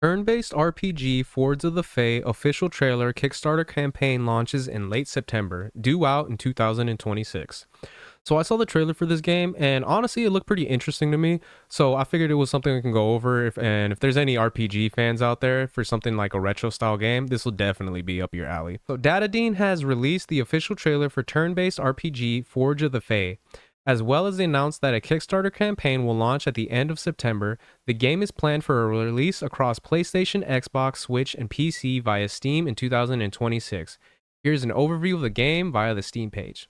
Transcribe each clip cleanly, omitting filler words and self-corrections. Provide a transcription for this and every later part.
Turn-based RPG Fords of the Fae official trailer Kickstarter campaign launches in late September, due out in 2026. So I saw the trailer for this game, and honestly, it looked pretty interesting to me. So I figured it was something we can go over. If there's any RPG fans out there for something like a retro style game, this will definitely be up your alley. So Datadine has released the official trailer for turn-based RPG Forge of the Fae. As well as announced that a Kickstarter campaign will launch at the end of September, the game is planned for a release across PlayStation, Xbox, Switch, and PC via Steam in 2026. Here's an overview of the game via the Steam page.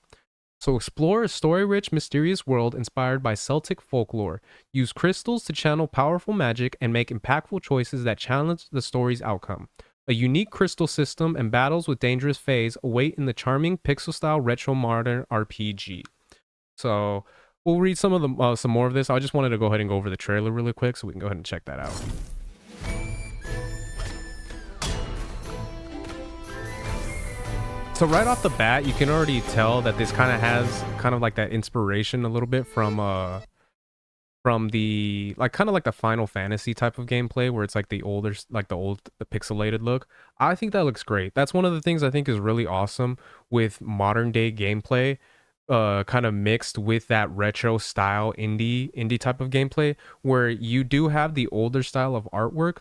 So explore a story-rich, mysterious world inspired by Celtic folklore. Use crystals to channel powerful magic and make impactful choices that challenge the story's outcome. A unique crystal system and battles with dangerous fays await in the charming pixel-style retro modern RPG. So we'll read some more of this. I just wanted to go ahead and go over the trailer really quick so we can go ahead and check that out. So right off the bat, you can already tell that this kind of has kind of like that inspiration a little bit from the like kind of like the Final Fantasy type of gameplay where it's like the older like the pixelated look. I think that looks great. That's one of the things I think is really awesome with modern day gameplay, kind of mixed with that retro style indie type of gameplay where you do have the older style of artwork,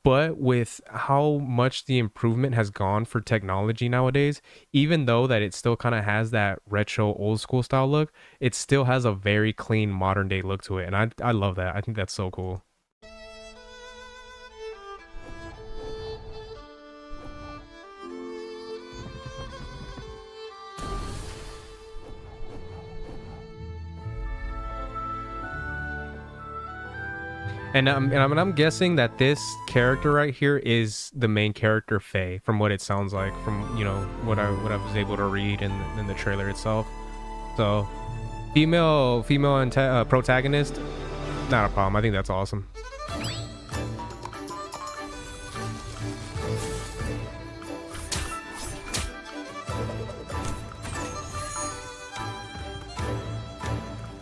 but with how much the improvement has gone for technology nowadays, even though that it still kind of has that retro old school style look, it still has a very clean modern day look to it, and I love that. I think that's so cool. And I'm guessing that this character right here is the main character Faye, from what it sounds like, from what I was able to read in the trailer itself. So female protagonist, not a problem. I think that's awesome.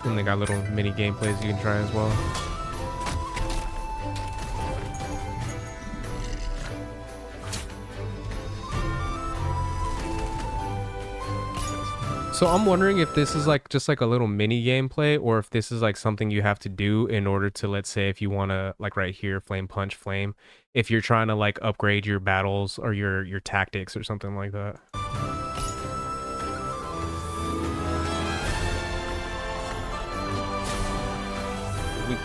And they got little mini gameplays you can try as well. So I'm wondering if this is like just like a little mini gameplay, or if this is like something you have to do in order to, let's say, if you want to, like right here, flame punch flame, if you're trying to like upgrade your battles or your tactics or something like that. Weak.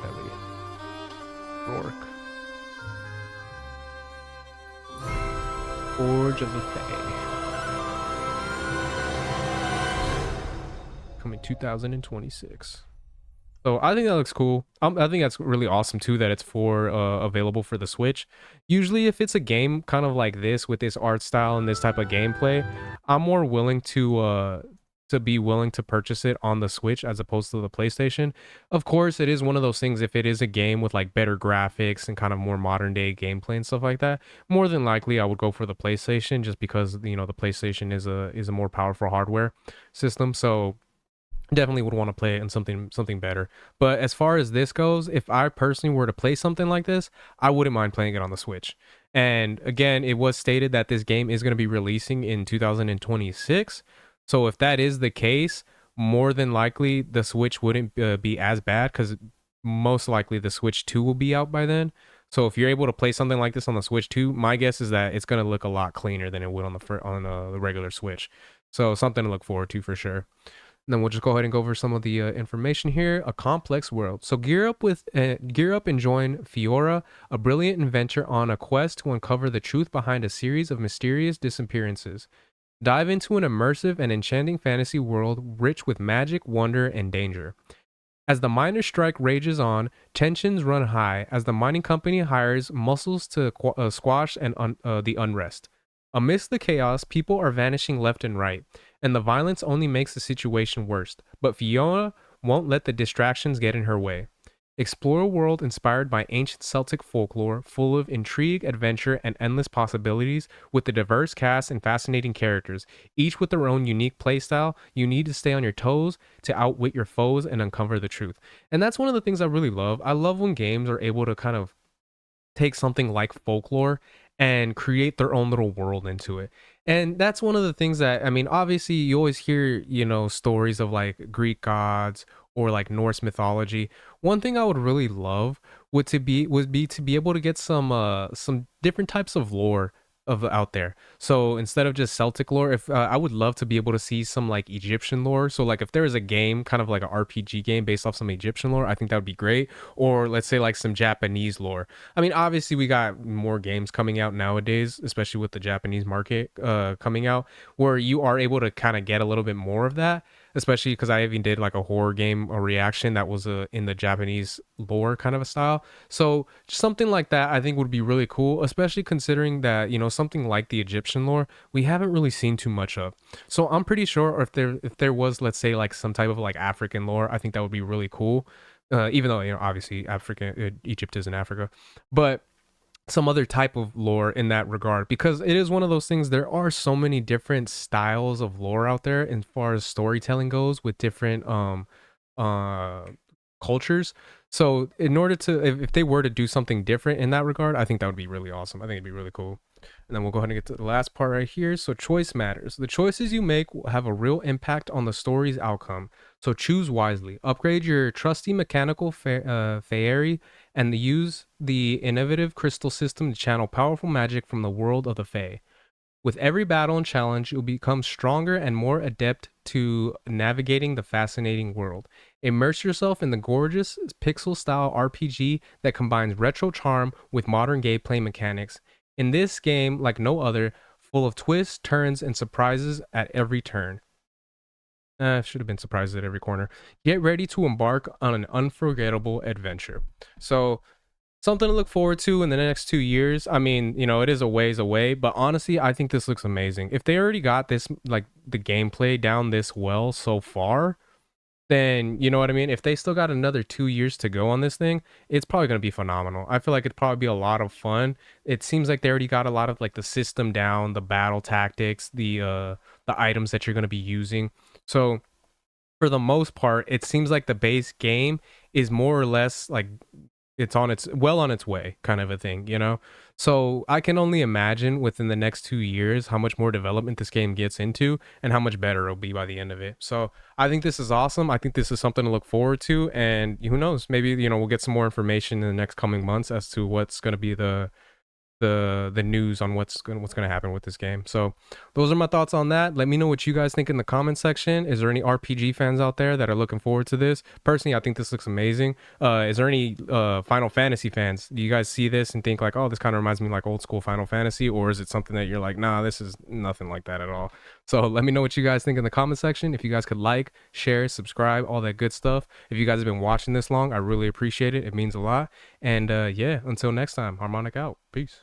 Heavy. Rourke. Forge of the Fae. Coming 2026. So I think that looks cool. I think that's really awesome too that it's for available for the Switch. Usually, if it's a game kind of like this with this art style and this type of gameplay, I'm more willing to be willing to purchase it on the Switch as opposed to the PlayStation. Of course, it is one of those things. If it is a game with like better graphics and kind of more modern day gameplay and stuff like that, more than likely I would go for the PlayStation just because the PlayStation is a more powerful hardware system. So definitely would want to play it in something better. But as far as this goes, if I personally were to play something like this, I wouldn't mind playing it on the Switch. And again, it was stated that this game is going to be releasing in 2026. So if that is the case, more than likely the Switch wouldn't be as bad, because most likely the Switch 2 will be out by then. So if you're able to play something like this on the Switch 2, my guess is that it's going to look a lot cleaner than it would on the regular Switch. So something to look forward to for sure. And then we'll just go ahead and go over some of the information here. A complex world. So gear up and join Fiora, a brilliant inventor on a quest to uncover the truth behind a series of mysterious disappearances. Dive into an immersive and enchanting fantasy world rich with magic, wonder, and danger. As the miners' strike rages on, tensions run high as the mining company hires muscles to squash the unrest. Amidst the chaos, people are vanishing left and right, and the violence only makes the situation worse. But Fiona won't let the distractions get in her way. Explore a world inspired by ancient Celtic folklore, full of intrigue, adventure, and endless possibilities, with a diverse cast and fascinating characters, each with their own unique playstyle. You need to stay on your toes to outwit your foes and uncover the truth. And that's one of the things I really love. I love when games are able to kind of take something like folklore and create their own little world into it. And that's one of the things that, I mean, obviously you always hear, stories of like Greek gods or like Norse mythology. One thing I would really love would be to be able to get some different types of lore of out there. So instead of just Celtic lore, if I would love to be able to see some like Egyptian lore. So like if there is a game, kind of like an RPG game based off some Egyptian lore, I think that would be great. Or let's say like some Japanese lore. I mean, obviously we got more games coming out nowadays, especially with the Japanese market coming out, where you are able to kind of get a little bit more of that. Especially because I even did like a horror game, a reaction that was in the Japanese lore kind of a style. So something like that, I think would be really cool, especially considering that something like the Egyptian lore we haven't really seen too much of. So I'm pretty sure if there was, let's say, like some type of like African lore, I think that would be really cool. Even though obviously Egypt is in Africa, but some other type of lore in that regard, because it is one of those things. There are so many different styles of lore out there as far as storytelling goes with different uh cultures. So in order to, if they were to do something different in that regard, I think that would be really awesome. I think it'd be really cool. And then we'll go ahead and get to the last part right here. So choice matters. The choices you make will have a real impact on the story's outcome. So choose wisely. Upgrade your trusty mechanical fairy and use the innovative crystal system to channel powerful magic from the world of the Fae. With every battle and challenge, you'll become stronger and more adept to navigating the fascinating world. Immerse yourself in the gorgeous pixel style RPG that combines retro charm with modern gameplay mechanics. In this game, like no other, full of twists, turns, and surprises at every turn. Should have been surprises at every corner. Get ready to embark on an unforgettable adventure. So, something to look forward to in the next 2 years. I mean, it is a ways away, but honestly, I think this looks amazing. If they already got this, like the gameplay down this well so far, then you know what I mean? If they still got another 2 years to go on this thing, it's probably going to be phenomenal. I feel like it'd probably be a lot of fun. It seems like they already got a lot of like the system down, the battle tactics, the items that you're going to be using. So for the most part, it seems like the base game is more or less like it's on its way kind of a thing. So I can only imagine within the next 2 years how much more development this game gets into and how much better it'll be by the end of it. So I think this is awesome. I think this is something to look forward to, and who knows, maybe we'll get some more information in the next coming months as to what's going to be the news on what's gonna happen with this game. So those are my thoughts on that. Let me know what you guys think in the comment section. Is there any RPG fans out there that are looking forward to this? Personally, I think this looks amazing. Is there any Final Fantasy fans? Do you guys see this and think like, oh, this kind of reminds me like old school Final Fantasy, or is it something that you're like, nah, this is nothing like that at all? So let me know what you guys think in the comment section. If you guys could like, share, subscribe, all that good stuff. If you guys have been watching this long, I really appreciate it. It means a lot. And yeah, until next time, Harmonic out. Peace.